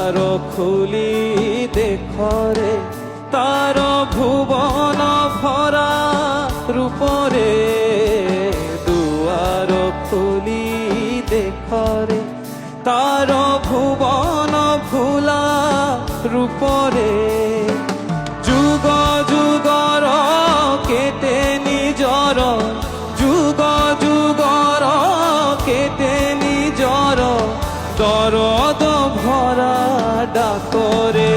দুয়ার খুলি দেখরে তার ভুবন ভরা রূপরে দুয়ার খুলি দেখরে তার ভুবন ভুলা রূপরে যুগ যুগর কেটে নিজর যুগ যুগর কেটে নিজর দরদ ভরা ডাকরে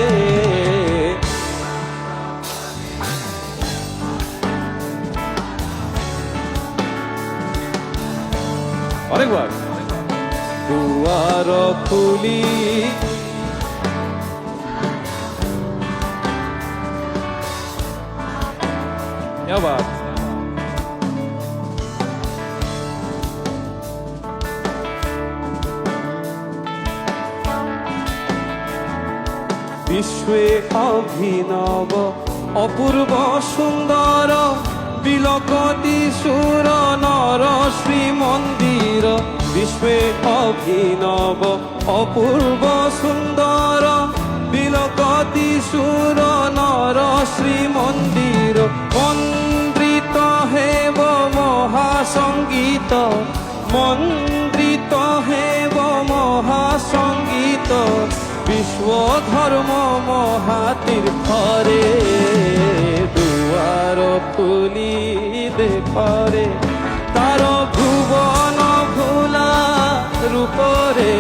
অনেকবার দুয়ার খুলি আবার বিশ্বে অভিনব অপূর্ব সুন্দর বিলকতি সুর নর শ্রীমন্দির বিশ্বে অভিনব অপূর্ব সুন্দর বিলকতি সুর নর শ্রীমন্দির মন্দ্রিত হেব মহাসঙ্গীত মন্দ্রিত হেব মহাসঙ্গীত বিশ্ব ধর্ম মহাতীর্থরে দুয়ার খুলি দেখরে তার ভুবন ভোলা রূপরে